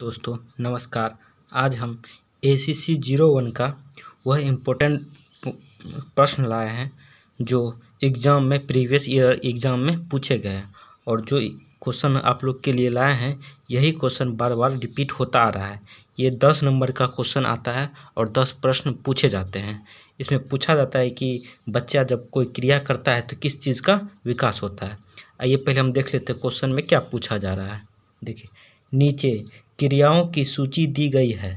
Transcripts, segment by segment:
दोस्तों नमस्कार। आज हम ACC 01 का वह इम्पोर्टेंट प्रश्न लाए हैं जो एग्ज़ाम में प्रीवियस ईयर एग्ज़ाम में पूछे गए हैं। और जो क्वेश्चन आप लोग के लिए लाए हैं यही क्वेश्चन बार बार रिपीट होता आ रहा है। ये 10 नंबर का क्वेश्चन आता है और 10 प्रश्न पूछे जाते हैं। इसमें पूछा जाता है कि बच्चा जब कोई क्रिया करता है तो किस चीज़ का विकास होता है। आइए पहले हम देख लेते हैं क्वेश्चन में क्या पूछा जा रहा है। देखिए, नीचे क्रियाओं की सूची दी गई है।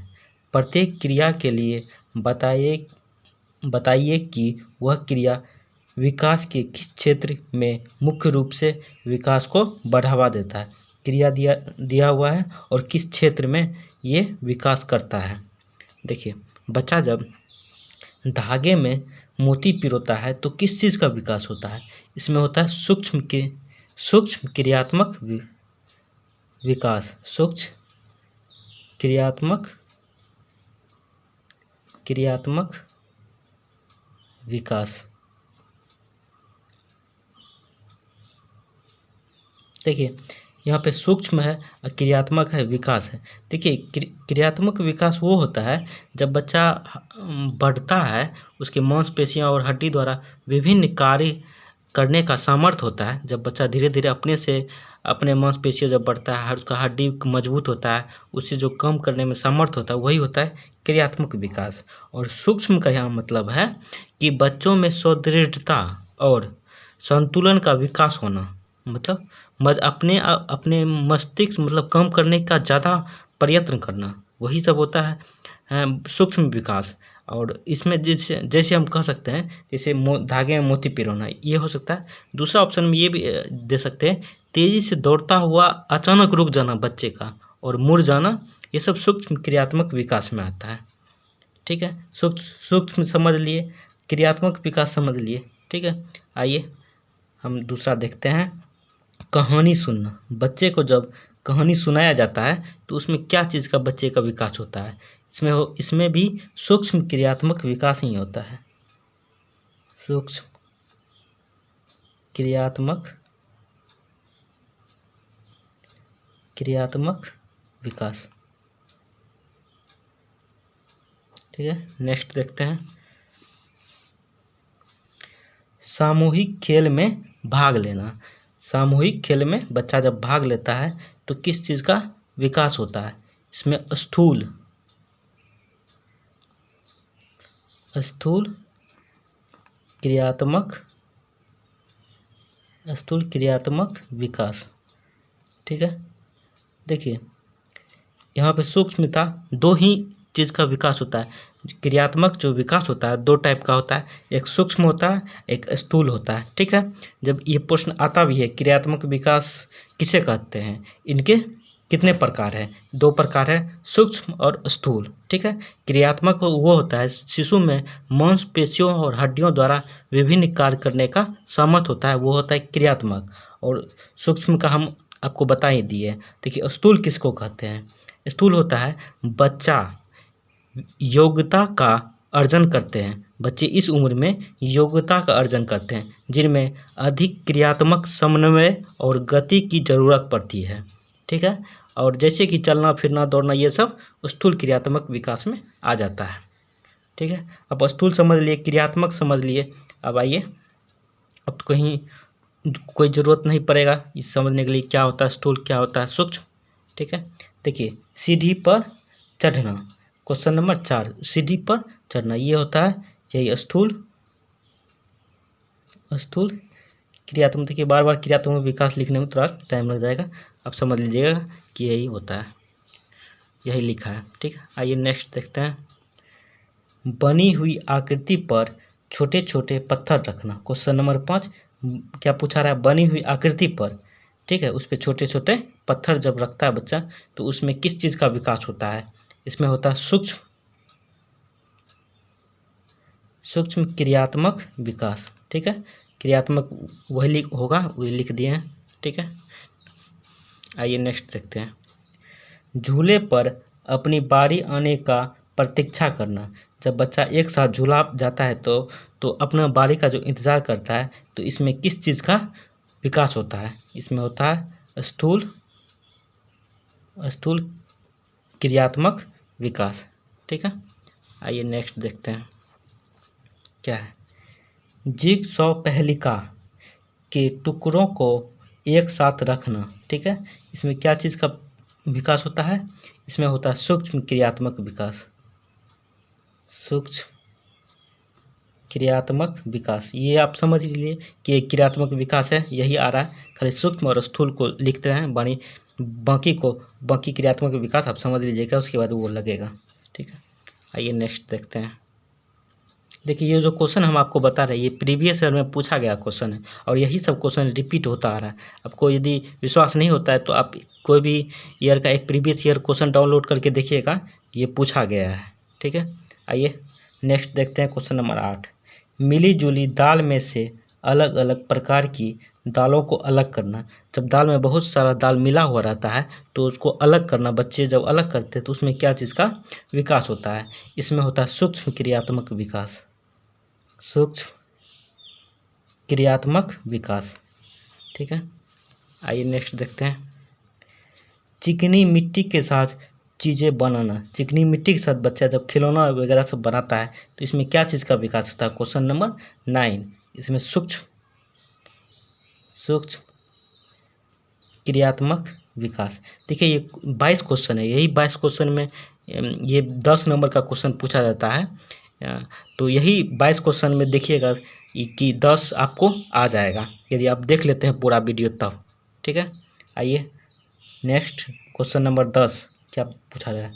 प्रत्येक क्रिया के लिए बताइए कि वह क्रिया विकास के किस क्षेत्र में मुख्य रूप से विकास को बढ़ावा देता है। क्रिया दिया हुआ है और किस क्षेत्र में ये विकास करता है। देखिए, बच्चा जब धागे में मोती पिरोता है तो किस चीज़ का विकास होता है। इसमें होता है सूक्ष्म क्रियात्मक विकास। सूक्ष्म क्रियात्मक विकास। देखिए, यहाँ पे सूक्ष्म है और क्रियात्मक है, विकास है। देखिए, क्रियात्मक विकास वो होता है जब बच्चा बढ़ता है, उसके मांसपेशियाँ और हड्डी द्वारा विभिन्न कार्य करने का सामर्थ्य होता है। जब बच्चा धीरे धीरे अपने मांसपेशियाँ जब बढ़ता है, उसका हड्डी मजबूत होता है, उससे जो कम करने में सामर्थ्य होता है वही होता है क्रियात्मक विकास। और सूक्ष्म का यहाँ मतलब है कि बच्चों में सुदृढ़ता और संतुलन का विकास होना, मतलब अपने मस्तिष्क मतलब कम करने का ज़्यादा प्रयत्न करना, वही सब होता है सूक्ष्म विकास। और इसमें जैसे हम कह सकते हैं जैसे धागे में मोती पिरोना, ये हो सकता है। दूसरा ऑप्शन में ये भी दे सकते हैं, तेज़ी से दौड़ता हुआ अचानक रुक जाना बच्चे का और मुड़ जाना, ये सब सूक्ष्म क्रियात्मक विकास में आता है। ठीक है, सूक्ष्म समझ लिए, क्रियात्मक विकास समझ लिए। ठीक है, आइए हम दूसरा देखते हैं। कहानी सुनना। बच्चे को जब कहानी सुनाया जाता है तो उसमें क्या चीज़ का बच्चे का विकास होता है। इसमें भी सूक्ष्म क्रियात्मक विकास ही होता है। सूक्ष्म क्रियात्मक विकास। ठीक है, नेक्स्ट देखते हैं। सामूहिक खेल में भाग लेना। सामूहिक खेल में बच्चा जब भाग लेता है तो किस चीज़ का विकास होता है। इसमें स्थूल क्रियात्मक विकास। ठीक है, देखिए यहाँ पे सूक्ष्मता दो ही चीज़ का विकास होता है। क्रियात्मक जो विकास होता है दो टाइप का होता है, एक सूक्ष्म होता है, एक स्थूल होता है। ठीक है, जब ये प्रश्न आता भी है क्रियात्मक विकास किसे कहते हैं, इनके कितने प्रकार हैं, दो प्रकार है, सूक्ष्म और स्थूल। ठीक है, क्रियात्मक वो होता है शिशु में मांसपेशियों और हड्डियों द्वारा विभिन्न कार्य करने का सामर्थ्य होता है, वो होता है क्रियात्मक। और सूक्ष्म का हम आपको बता ही दिए। देखिए, स्थूल किसको कहते हैं। स्थूल होता है बच्चा योग्यता का अर्जन करते हैं, बच्चे इस उम्र में योग्यता का अर्जन करते हैं जिनमें अधिक क्रियात्मक समन्वय और गति की ज़रूरत पड़ती है। ठीक है, और जैसे कि चलना फिरना दौड़ना, ये सब स्थूल क्रियात्मक विकास में आ जाता है। ठीक है, अब स्थूल समझ लिए, क्रियात्मक समझ लिए। अब आइए, अब तो कहीं कोई ज़रूरत नहीं पड़ेगा इस समझने के लिए क्या होता है स्थूल, क्या होता है सूक्ष्म। ठीक है, देखिए, सीढ़ी पर चढ़ना। क्वेश्चन नंबर 4, सीढ़ी पर चढ़ना, ये होता है यही स्थूल क्रियात्मक। देखिए, बार बार क्रियात्मक विकास लिखने में थोड़ा टाइम लग जाएगा, आप समझ लीजिएगा कि यही होता है, यही लिखा है। ठीक है, आइए नेक्स्ट देखते हैं। बनी हुई आकृति पर छोटे छोटे पत्थर रखना। क्वेश्चन नंबर 5 क्या पूछा रहा है, बनी हुई आकृति पर। ठीक है, उस पर छोटे छोटे पत्थर जब रखता है बच्चा तो उसमें किस चीज़ का विकास होता है। इसमें होता है सूक्ष्म क्रियात्मक विकास। ठीक है, क्रियात्मक वही होगा, वही लिख दिए हैं। ठीक है, आइए नेक्स्ट देखते हैं। झूले पर अपनी बारी आने का प्रतीक्षा करना। जब बच्चा एक साथ झूला जाता है तो अपना बारी का जो इंतज़ार करता है, तो इसमें किस चीज़ का विकास होता है। इसमें होता है स्थूल क्रियात्मक विकास। ठीक है, आइए नेक्स्ट देखते हैं क्या है। जिगसॉ पहेलिका के टुकड़ों को एक साथ रखना। ठीक है, इसमें क्या चीज़ का विकास होता है? इसमें होता है सूक्ष्म क्रियात्मक विकास। सूक्ष्म क्रियात्मक विकास, ये आप समझ लीजिए कि एक क्रियात्मक विकास है, यही आ रहा है। खाली सूक्ष्म और स्थूल को लिखते हैं, बाकी क्रियात्मक विकास आप समझ लीजिएगा, उसके बाद वो लगेगा। ठीक है, आइए नेक्स्ट देखते हैं। देखिए, ये जो क्वेश्चन हम आपको बता रहे हैं, ये प्रीवियस ईयर में पूछा गया क्वेश्चन है और यही सब क्वेश्चन रिपीट होता आ रहा है। आपको यदि विश्वास नहीं होता है तो आप कोई भी ईयर का एक प्रीवियस ईयर क्वेश्चन डाउनलोड करके देखिएगा, ये पूछा गया है। ठीक है, आइए नेक्स्ट देखते हैं क्वेश्चन नंबर 8। मिली जुली दाल में से अलग अलग प्रकार की दालों को अलग करना। जब दाल में बहुत सारा दाल मिला हुआ रहता है तो उसको अलग करना, बच्चे जब अलग करते हैं तो उसमें क्या चीज़ का विकास होता है? इसमें होता है सूक्ष्म क्रियात्मक विकास। सूक्ष्म क्रियात्मक विकास। ठीक है, आइए नेक्स्ट देखते हैं। चिकनी मिट्टी के साथ चीज़ें बनाना। चिकनी मिट्टी के साथ बच्चा जब खिलौना वगैरह सब बनाता है तो इसमें क्या चीज़ का विकास होता है? क्वेश्चन नंबर 9, इसमें सूक्ष्म क्रियात्मक विकास। देखिए, ये 22 क्वेश्चन है, यही 22 क्वेश्चन में ये 10 नंबर का क्वेश्चन पूछा जाता है। तो यही 22 क्वेश्चन में देखिएगा कि 10 आपको आ जाएगा यदि आप देख लेते हैं पूरा वीडियो तब। ठीक है, आइए नेक्स्ट क्वेश्चन नंबर 10 क्या पूछा जाए।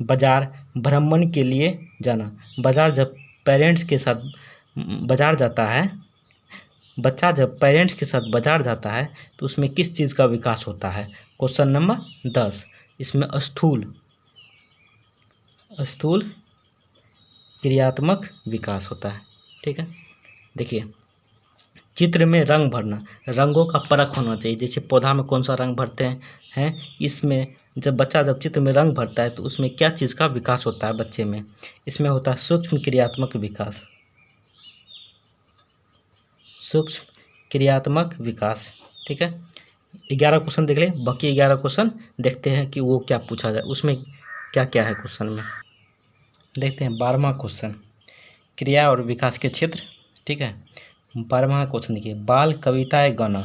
बाजार भ्रमण के लिए जाना। बाजार जब पेरेंट्स के साथ बाजार जाता है, बच्चा जब पेरेंट्स के साथ बाजार जाता है तो उसमें किस चीज़ का विकास होता है? क्वेश्चन नंबर 10, इसमें स्थूल क्रियात्मक विकास होता है। ठीक है, देखिए, चित्र में रंग भरना। रंगों का परख होना चाहिए, जैसे पौधा में कौन सा रंग भरते हैं, इसमें जब चित्र में रंग भरता है तो उसमें क्या चीज़ का विकास होता है बच्चे में? इसमें होता है सूक्ष्म क्रियात्मक विकास। सूक्ष्म क्रियात्मक विकास। ठीक है, 11 क्वेश्चन देख लें, बाकी 11 क्वेश्चन देखते हैं कि वो क्या पूछा जाए, उसमें क्या क्या है क्वेश्चन में। देखते हैं 12वां क्वेश्चन, क्रिया और विकास के क्षेत्र। ठीक है, 12वां क्वेश्चन देखिए, बाल कविताएं गाना।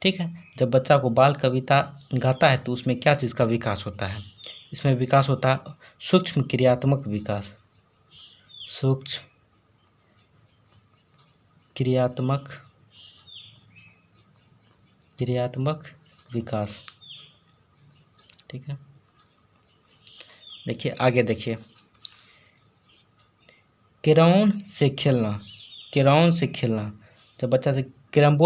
ठीक है, जब बच्चा को बाल कविता गाता है तो उसमें क्या चीज़ का विकास होता है? इसमें विकास होता है सूक्ष्म क्रियात्मक विकास। सूक्ष्म क्रियात्मक विकास। ठीक है, देखिए आगे देखिए, कैरम से खेलना। कैरम से खेलना, जब बच्चा से कैरम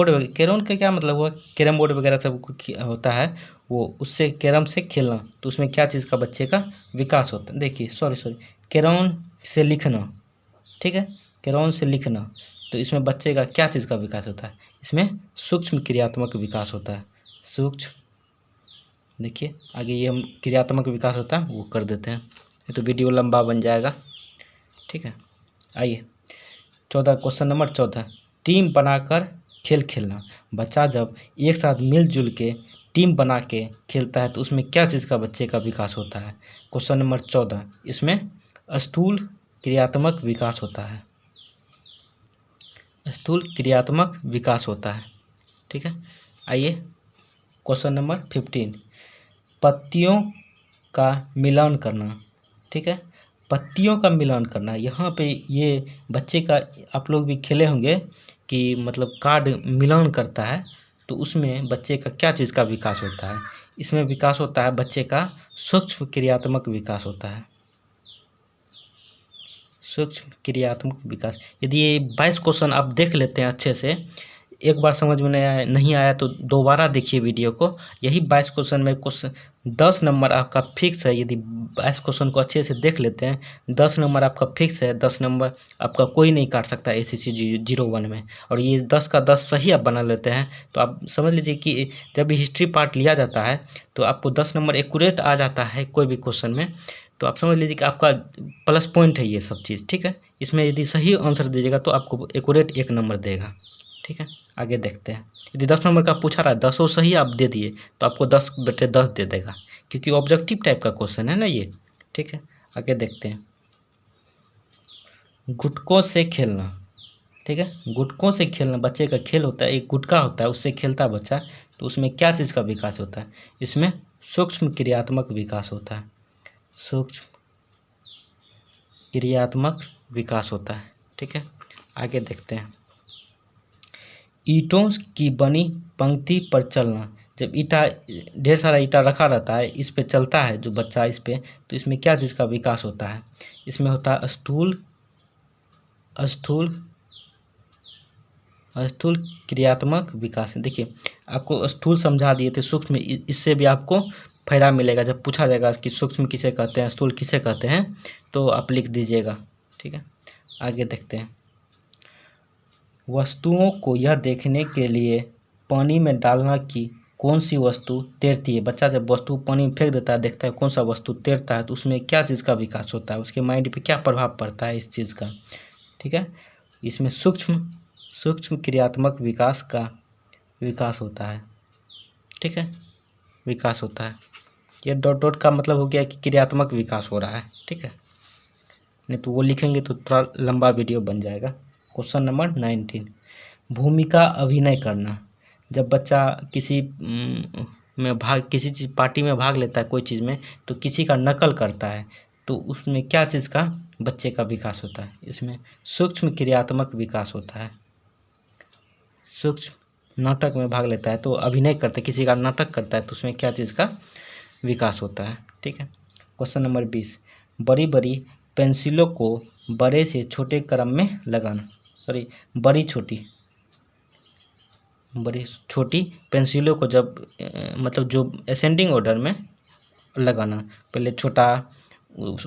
का क्या मतलब हुआ? कैरम बोर्ड वगैरह सब होता है, वो उससे कैरम से खेलना, तो उसमें क्या चीज़ का बच्चे का विकास होता है? देखिए, सॉरी, कैरम से लिखना। ठीक है, कैरम से लिखना, तो इसमें बच्चे का क्या चीज़ का विकास होता है? इसमें सूक्ष्म क्रियात्मक विकास होता है। सूक्ष्म, देखिए आगे ये हम क्रियात्मक विकास होता है वो कर देते हैं, तो वीडियो लंबा बन जाएगा। ठीक है, आइए 14 क्वेश्चन नंबर 14, टीम बनाकर खेल खेलना। बच्चा जब एक साथ मिलजुल के टीम बना के खेलता है तो उसमें क्या चीज़ का बच्चे का विकास होता है? क्वेश्चन नंबर 14, इसमें स्थूल क्रियात्मक विकास होता है। स्थूल क्रियात्मक विकास होता है। ठीक है, आइए क्वेश्चन नंबर 15, पत्तियों का मिलान करना। ठीक है, पत्तियों का मिलान करना, यहाँ पे ये बच्चे का आप लोग भी खेले होंगे कि मतलब कार्ड मिलान करता है तो उसमें बच्चे का क्या चीज़ का विकास होता है? इसमें विकास होता है बच्चे का सूक्ष्म क्रियात्मक विकास होता है। सूक्ष्म क्रियात्मक विकास। यदि ये 22 क्वेश्चन आप देख लेते हैं अच्छे से, एक बार समझ में नहीं आया तो दोबारा देखिए वीडियो को। यही 22 क्वेश्चन में 10 नंबर आपका फिक्स है। यदि 22 क्वेश्चन को अच्छे से देख लेते हैं, 10 नंबर आपका फिक्स है। 10 नंबर आपका कोई नहीं काट सकता ACC 01 में, और ये 10 का 10 सही आप बना लेते हैं तो आप समझ लीजिए कि जब भी हिस्ट्री पार्ट लिया जाता है तो आपको 10 नंबर एक्यूरेट आ जाता है कोई भी क्वेश्चन में, तो आप समझ लीजिए कि आपका प्लस पॉइंट है ये सब चीज़। ठीक है, इसमें यदि सही आंसर दीजिएगा तो आपको एक्यूरेट 1 नंबर देगा। ठीक है, आगे देखते हैं। यदि 10 नंबर का पूछा रहा है, 10 सही आप दे दिए तो आपको 10/10 दे देगा। क्योंकि ऑब्जेक्टिव टाइप का क्वेश्चन है ना ये। ठीक है, आगे देखते हैं। गुटकों से खेलना। ठीक है, गुटकों से खेलना बच्चे का खेल होता है, एक गुटका होता है उससे खेलता है बच्चा, तो उसमें क्या चीज़ का विकास होता है? इसमें सूक्ष्म क्रियात्मक विकास होता है, सूक्ष्म क्रियात्मक विकास होता है। ठीक है, आगे देखते हैं। ईंटों की बनी पंक्ति पर चलना। जब ईंटा, ढेर सारा ईंटा रखा रहता है, इस पे चलता है जो बच्चा इस पे, तो इसमें क्या चीज़ का विकास होता है? इसमें होता है स्थूल स्थूल क्रियात्मक विकास। देखिए, आपको स्थूल समझा दिए थे, सूक्ष्म इससे भी आपको फायदा मिलेगा। जब पूछा जाएगा कि सूक्ष्म किसे कहते हैं, स्थूल किसे कहते हैं, तो आप लिख दीजिएगा। ठीक है, आगे देखते हैं। वस्तुओं को यह देखने के लिए पानी में डालना कि कौन सी वस्तु तैरती है। बच्चा जब वस्तु पानी में फेंक देता है, देखता है कौन सा वस्तु तैरता है, तो उसमें क्या चीज़ का विकास होता है, उसके माइंड पे क्या प्रभाव पड़ता है इस चीज़ का। ठीक है, इसमें सूक्ष्म क्रियात्मक विकास का विकास होता है। ठीक है, विकास होता है। ये डॉट डॉट का मतलब हो गया कि क्रियात्मक विकास हो रहा है। ठीक है, नहीं तो वो लिखेंगे तो थोड़ा लंबा वीडियो बन जाएगा। क्वेश्चन नंबर 19, भूमिका अभिनय करना। जब बच्चा किसी किसी चीज़ पार्टी में भाग लेता है, कोई चीज़ में, तो किसी का नकल करता है, तो उसमें क्या चीज़ का बच्चे का विकास होता है? इसमें सूक्ष्म क्रियात्मक विकास होता है। सूक्ष्म नाटक में भाग लेता है तो अभिनय करता है, किसी का नाटक करता है, तो उसमें क्या चीज़ का विकास होता है? ठीक है, क्वेश्चन नंबर 20, बड़ी बड़ी पेंसिलों को बड़े से छोटे क्रम में लगाना। सॉरी, बड़ी छोटी पेंसिलों को जब मतलब जो असेंडिंग ऑर्डर में लगाना, पहले छोटा,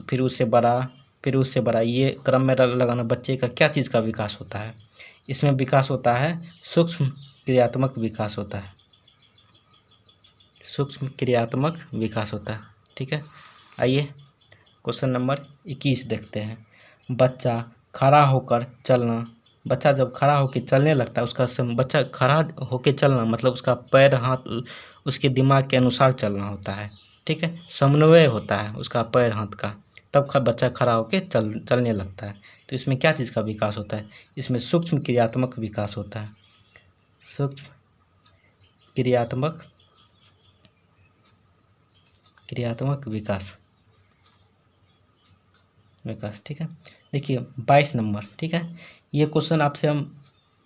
फिर उससे बड़ा, फिर उससे बड़ा, ये क्रम में लगाना, बच्चे का क्या चीज़ का विकास होता है? इसमें विकास होता है सूक्ष्म क्रियात्मक विकास होता है, सूक्ष्म क्रियात्मक विकास होता है। ठीक है, आइए क्वेश्चन नंबर 21 देखते हैं। बच्चा खड़ा होकर चलना। बच्चा जब खड़ा होकर चलने लगता है, उसका बच्चा खड़ा होकर चलना मतलब उसका पैर हाथ उसके दिमाग के अनुसार चलना होता है। ठीक है, समन्वय होता है उसका पैर हाथ का, तब बच्चा खड़ा होकर चलने लगता है। तो इसमें क्या चीज़ का विकास होता है? इसमें सूक्ष्म क्रियात्मक विकास होता है, सूक्ष्म क्रियात्मक विकास। ठीक है, देखिए 22 नंबर। ठीक है, ये क्वेश्चन आपसे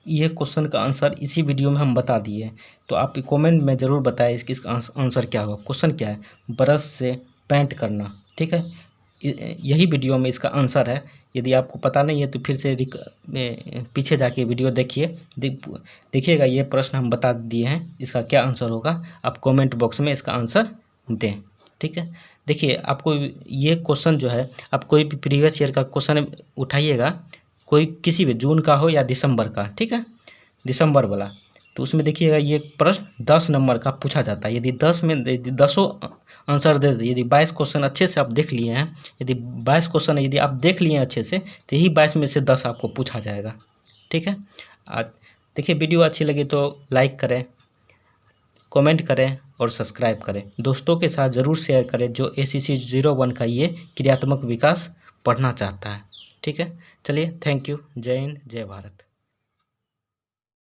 ये क्वेश्चन का आंसर इसी वीडियो में हम बता दिए, तो आप कमेंट में ज़रूर बताएं इसका आंसर क्या होगा। क्वेश्चन क्या है? ब्रश से पेंट करना। ठीक है, यही वीडियो में इसका आंसर है। यदि आपको पता नहीं है तो फिर से पीछे जाके वीडियो देखिए, देखिएगा ये प्रश्न हम बता दिए हैं, इसका क्या आंसर होगा आप कमेंट बॉक्स में इसका आंसर दें। ठीक है, देखिए आपको ये क्वेश्चन जो है, आप कोई भी प्रीवियस ईयर का क्वेश्चन उठाइएगा, कोई किसी भी जून का हो या दिसंबर का, ठीक है, दिसंबर वाला, तो उसमें देखिएगा ये प्रश्न 10 नंबर का पूछा जाता है। यदि 10 में 10 आंसर दे दे, यदि 22 क्वेश्चन अच्छे से आप देख लिए हैं, यदि 22 क्वेश्चन यदि आप देख लिए हैं अच्छे से, तो यही 22 में से 10 आपको पूछा जाएगा। ठीक है, देखिए वीडियो अच्छी लगी तो लाइक करें, कमेंट करें और सब्सक्राइब करें। दोस्तों के साथ ज़रूर शेयर करें जो ACC 01 का ये क्रियात्मक विकास पढ़ना चाहता है। ठीक है, चलिए, थैंक यू। जय हिंद, जय भारत।